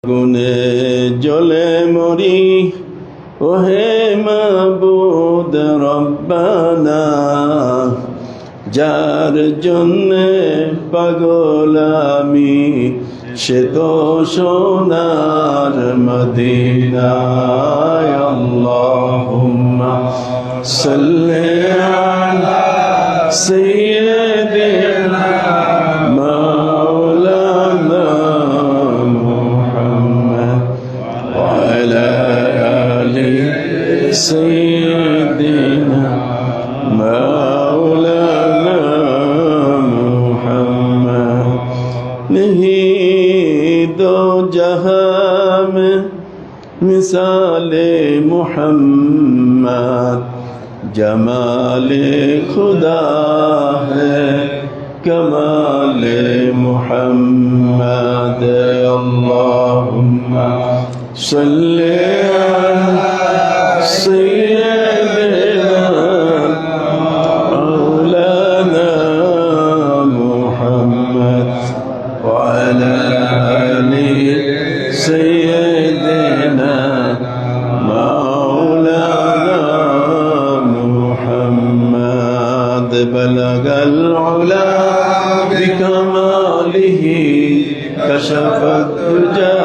গুনে জ্বলে মরি ওহে মাবুদ রব্বানা, যার জন্যে পাগল আমি সে তো সোনার মদিনায়। আল্লাহুম্মা সাল্লি আলা সাইয়্যিদিনা মাওলানা মুহাম্মদ ওয়া আলা আলি সাইয়্যিদিনা মাওলানা মুহাম্মদ। नहीं दो जहां में मिसाले मुहम्मद, जमाले खुदा है कमाले मुहम्मद। अल्लाहुम्मा सल्ली अला सय्यिदिना मौलाना मुहम्मद وعلى آل سيدنا مولانا محمد. بلغ العلا بكماله كشف الدجى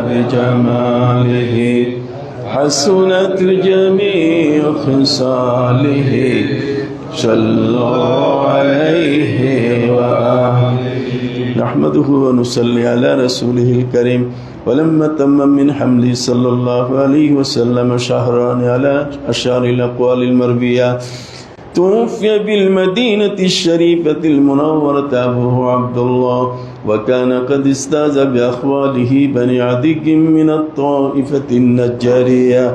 بجماله حسنت جميع خصاله صلوا عليه وآله. نحمده ونصلي على رسوله الكريم. ولما تم من حمله صلى الله عليه وسلم شهران على أشهر الأقوال المروية، توفي بالمدينة الشريفة المنورة أبوه عبد الله، وكان قد استاذ بأخواله بني عدي من الطائفة النجارية،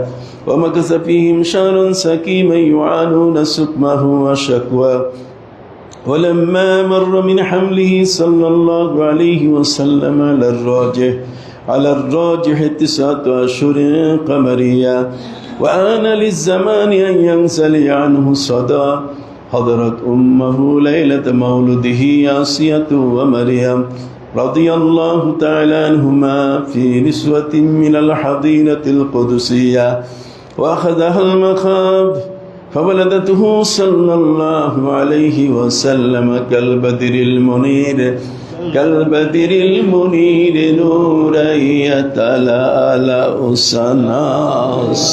ومكث فيهم شهرا سكيما يعانون سقمه وشكواه. ولما مر من حمله صلى الله عليه وسلم على الراجح 9 أشهر قمرية، وآن للزمان أن ينسلي عنه الصدى، حضرت أمه ليلة مولده آسية ومريم رضي الله تعالى عنهما في نسوة من الحضينة القدسية، وأخذها المخاض فولدته صلى الله عليه وسلم كالبدر المنير نورا يتلألأ سنا.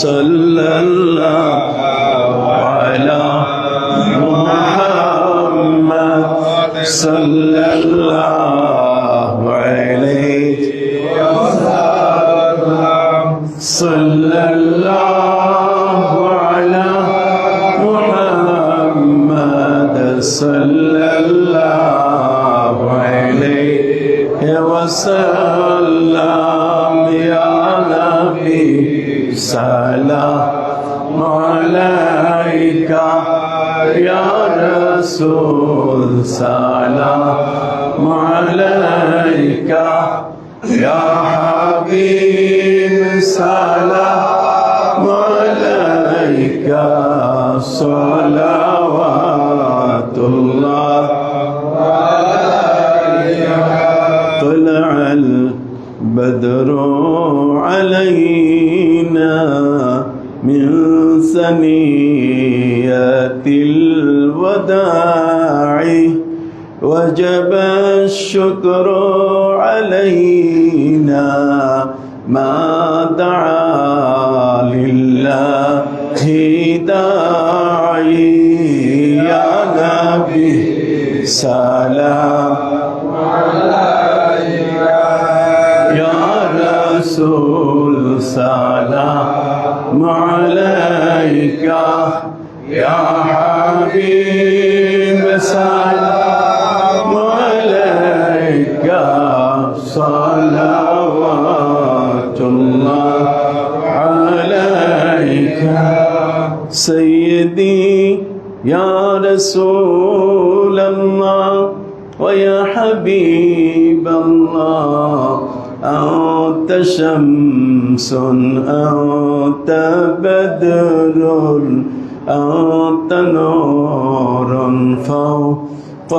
صلى الله على محمد صلى الله عليه وسلم. صلى الله على محمد صلى الله عليه وسلم. يا نبي سلام عليك، يا رسول سلام عليك، يا حبيب سلام عليك. صلوات الله عليك. طلع البدر علينا من ثنيات الوداع، وجب الشكر علينا ما دعا لله داعي. يا نبي سلام عليك، يا رسول سلام عليك، يا حبيب سلام عليك. صلوات الله عليك. سيدي يا رسول الله ويا حبيب الله، أنت شمس أنت بدر أنت نور فوق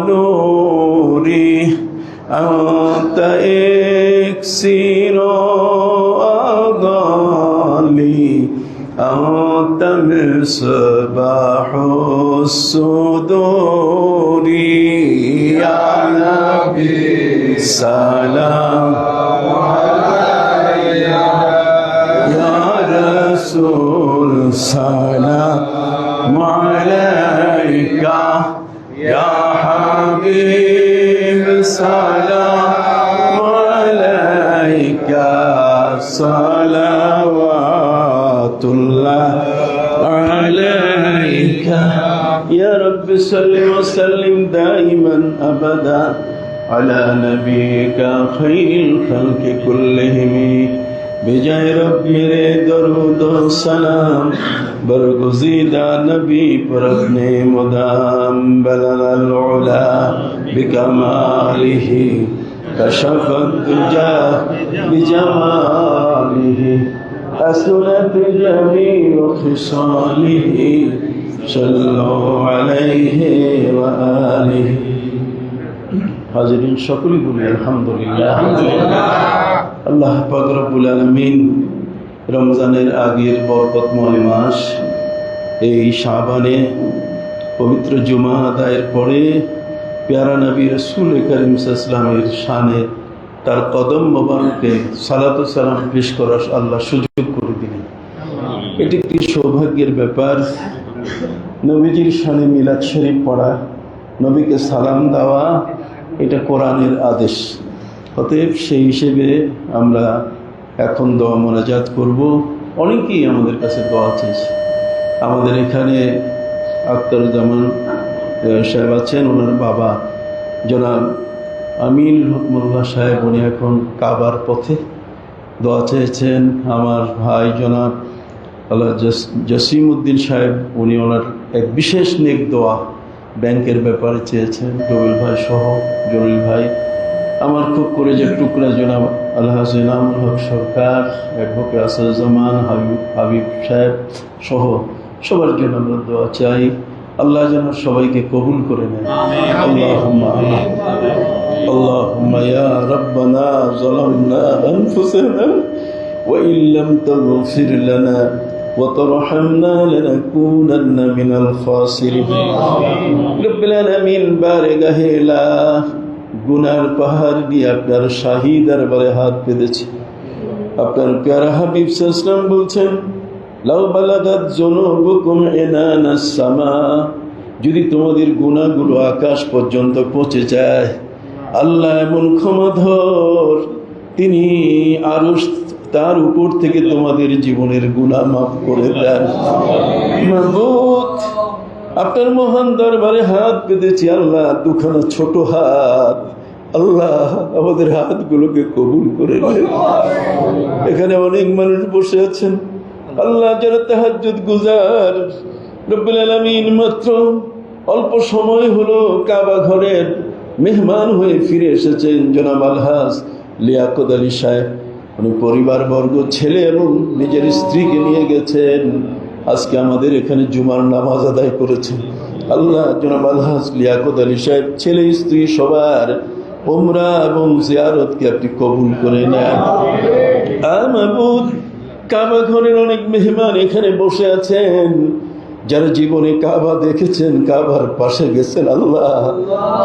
نوري، أنت إكسير أضالي أنت مصباح الصدور يا نبي سلام عليك يا رسول سلام عليك يا حبيب سلام عليك صلوات الله عليك يا رب صل وسلم دائما أبدا على نبيك خير الخلق كلهم بجاه ربي درود السلام برگزیدہ نبی پر اپنے مدام بلغ العلا بکمالہ کشف الدجا بجمالہ حسنت جمیع خصالہ صلوا علیہ وآلہ حاضرین شکری بولی الحمدللہ আল্লাহ পাক রব্বুল আলামিন রমজানের আগের বরকতময় মাস এই শাবানে পবিত্র জুমা আদায়ের পরে প্যারা নবী রাসূল করিম সাল্লাল্লাহু আলাইহি ওয়াসাল্লামের শানে তার কদম মোবারকে সালাত ও সালাম পেশ করার আল্লাহ সুযোগ করে দিলেন। এটি একটি সৌভাগ্যের ব্যাপার। নবীজির শানে মিলাদ শরীফ পড়া, নবীকে সালাম দেওয়া, এটা কোরআনের আদেশ। অতএব সেই হিসেবে আমরা এখন দোয়া মোনাজাত করব। অনেকেই আমাদের কাছে দোয়া চেয়েছে। আমাদের এখানে আখতারুজ্জামান সাহেব আছেন, ওনার বাবা জনাব আমিন হকমুল্লাহ সাহেব, উনি এখন কাবার পথে দোয়া চেয়েছেন। আমার ভাই জনাব আল্লাহ জসিম উদ্দিন সাহেব, উনি ওনার এক বিশেষ নেক দোয়া ব্যাংকের ব্যাপারে চেয়েছেন। জলিল ভাই সহ জলিল ভাই, আমার খুব করে যে টুকরা জনাব আল্লাহ ইনামুল হক সরকার, অ্যাডভোকেট আসাদুজ্জামান হাবিব সাহেব সহ সবার জন্য আমরা দোয়া চাই। আল্লাহ যেন সবাইকে কবুল করে নেন। আল্লাহুম্মা আল্লাহুম্মা ইয়া রাব্বানা যালামনা আনফুসানা ওয়া ইল্লাম তাগফির লানা ওয়া তারহামনা লানাকুনান্না মিনাল খাসিরিন। রব্বুল আলামিন বারগাহে লা গুনার পাহাড় দিয়ে আপনার শাহী দরবারে হাত পেতেছি। আপনার প্যারা হাবিব সাল্লাল্লাহু বলছেন, লাউ বালাগাত যুনুবুকুম ইনানাস সামা, যদি তোমাদের গুনাহগুলো আকাশ পর্যন্ত পৌঁছে যায়, আল্লাহ এমন ক্ষমাধর, তিনি আরশ তার উপর থেকে তোমাদের জীবনের গুনাহ মাফ করে দেন। মাবুদ, আপনার মহান দরবারে হাত পেতেছি আল্লাহ, দুখানা ছোট হাত, আল্লাহ আমাদের হাতগুলোকে কবুল করে নেন। এখানে অনেক মানুষ বসে আছেন আল্লাহ, যারা তাহাজ্জুদ গুজার। রব্বুল আলামিন মাত্র অল্প সময় হলো কাবা ঘরের মেহমান হয়ে ফিরে এসেছেন জনাব আলহাজ লিয়াকত আলী সাহেব। উনি পরিবারবর্গ, ছেলে এবং নিজের স্ত্রীকে নিয়ে গেছেন। আজকে আমাদের এখানে জুমার নামাজ আদায় করেছেন। আল্লাহ জনাব আলহাজ লিয়াকত আলী সাহেব ছেলে স্ত্রী সবার উমরা এবং জিয়ারতকে আপনি কবুল করে নেন। আর মাবুদ, কাবা ঘরের অনেক মেহমান এখানে বসে আছেন, যারা জীবনে কাবা দেখেছেন, কাবার পাশে গেছেন, আল্লাহ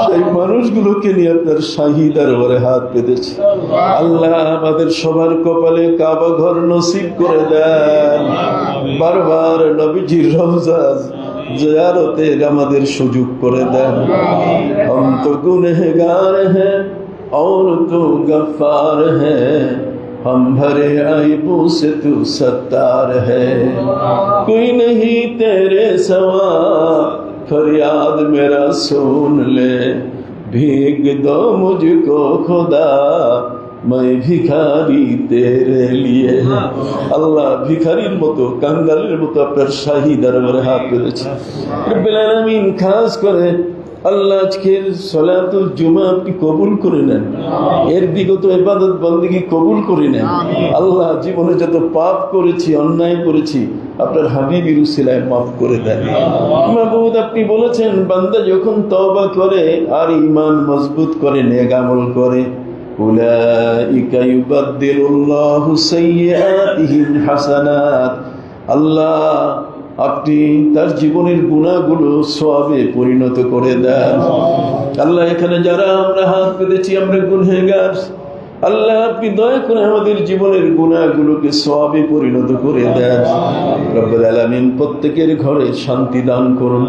সেই মানুষগুলোকে নিয়ে আপনার শাহী দরবারে হাত পেতেছে। আল্লাহ আমাদের সবার কপালে কাবা ঘর নসিব করে দেন। বারবার নবীজির রওজা জিয়ারতের আমাদের সুযোগ করে দেন। हम तो गुनहगार हैं और तू गफ्फार है, हम भरे आइबों से तू सत्तार है, कोई नहीं तेरे सवा फरियाद मेरा सुन ले, भीग दो मुझको खुदा मैं भिखारी तेरे लिए। আল্লাহ ভিখারির মতো, কাঙ্গালের মতো আপনার শাহী দরবারে হাত পেতেছি। রব্বুল আলামিন খাস করে আল্লাহ আজকের সালাতুল জুমা আপনি কবুল করে নেন, এর বিগত ইবাদত বন্দেগী কবুল করে নেন। আল্লাহ জীবনে যত পাপ করেছি, অন্যায় করেছি, আপনার হাবিবের উসিলায় মাফ করে দেন। মাবুদ, আপনি বলেছেন বান্দা যখন তওবা করে আর ঈমান মজবুত করে, নেক আমল করে, উলাইকা ইউবাদদিলুল্লাহু সাইয়্যাতিহিম হাসানাত, আল্লাহ আপনি তার জীবনের গুনাহগুলো সওয়াবে পরিণত করে দেন। আল্লাহ এখানে যারা আমরা হাত পেতেছি, আমরা গুনহগার, আল্লাহ আপনি দয়া করে আমাদের জীবনের গুনাহগুলোকে সওয়াবে পরিণত করে দেন। রব্বুল আলামিন প্রত্যেকের ঘরে শান্তি দান করুন।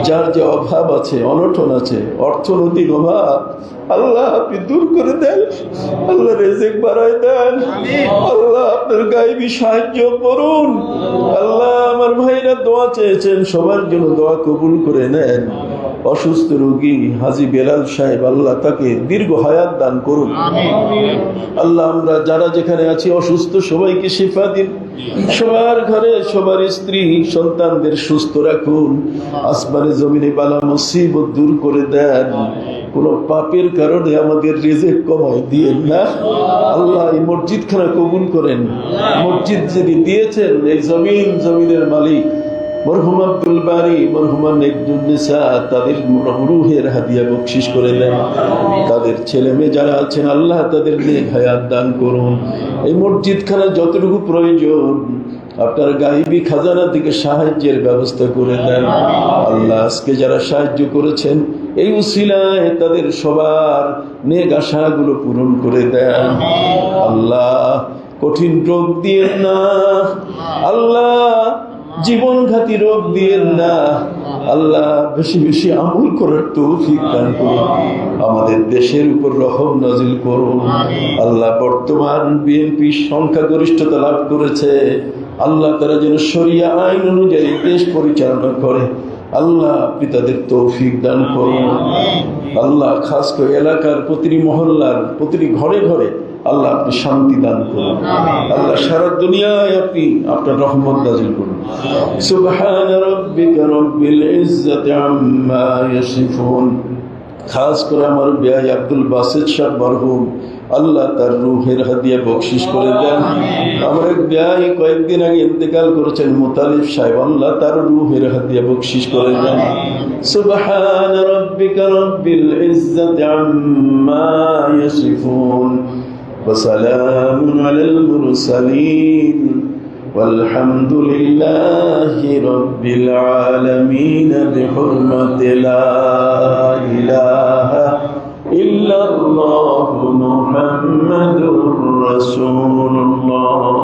যার যে অভাব আছে, অনটন আছে, অর্থনৈতিক অভাব, আল্লাহ আপনি দূর করে দেন। আল্লাহ রিজিক বাড়ায় দেন। আল্লাহ আপনার গায়েবী সাহায্য করুন। আল্লাহ আমার ভাইরা দোয়া চেয়েছেন, সবার জন্য দোয়া কবুল করে নেন। অসুস্থ রোগী হাজী বেলাল সাহেব, আল্লাহ তাকে দীর্ঘ হায়াত দান করুন। আল্লাহ আমরা যারা যেখানে আছি অসুস্থ, সবাইকে শিফা দিন। সবার ঘরে সবার স্ত্রী সন্তানদের সুস্থ রাখুন। আসমানে জমিনে বালা মুসিবত দূর করে দেন। কোন পাপের কারণে আমাদের রিজিক কমায় দিয়েন না। আল্লাহ এই মসজিদ খানা কবুল করেন। মসজিদ যিনি দিয়েছেন, এই জমিনের মালিক মরহুম আব্দুল বারী, মরহুমা নেকদুন্নেসা, তাদের রুহের হাদিয়া বকশিশ করে দেন। তাদের ছেলে মেয়ে যারা আছেন, আল্লাহ তাদের নেক হায়াত দান করুন। এই মসজিদ খানা যতটুকু প্রয়োজন আপনার গায়েবী খাজানা থেকে সাহায্যের ব্যবস্থা করে দেন। আল্লাহ আজকে যারা সাহায্য করেছেন, এই উসিলায় তাদের সবার নেক আশাগুলো পূরণ করে দেন। আল্লাহ কঠিন রোগ দিয়েন না, আল্লাহ জীবনঘাতী রোগ দিয়েন না, আল্লাহ বেশি বেশি আমল করার তৌফিক দান করুন। আমাদের দেশের উপর রহম নাজিল করুন। আল্লাহ বর্তমান বিএনপি সংখ্যাগরিষ্ঠতা লাভ করেছে, আল্লাহ তারা যেন শরিয়া আইন অনুযায়ী দেশ পরিচালনা করে। আল্লাহ আপনি তাদের তৌফিক দান করুন। আল্লাহ খাস করে এলাকার প্রতিটি মহল্লার প্রতিটি ঘরে ঘরে আল্লাহ আপনি শান্তি দান করুন। আল্লাহ সারা দুনিয়ায় আপনি আপনার রহমত নাজিল করুন। সুবহান রাব্বিকা রাব্বিল ইজ্জাতি আম্মা ইয়াসিফুন। খাস করে আমার ভাই আব্দুল বাসিত সাহেব মরহুম, আল্লাহ তার রূহের হাদিয়া বকশিশ করে দেন। আমার এক ভাই কয়েকদিন আগে ইন্তেকাল করেছেন, মুতালিব সাহেব, আল্লাহ তার রূহের হাদিয়া বকশিশ করে দেন। সুবহান রাব্বিকা রাব্বিল ইজ্জাতি আম্মা ইয়াসিফুন ওয়া সালামুন আলাল মুরসালিন والحمد لله رب العالمين بحرمة لا إله إلا الله محمد رسول الله.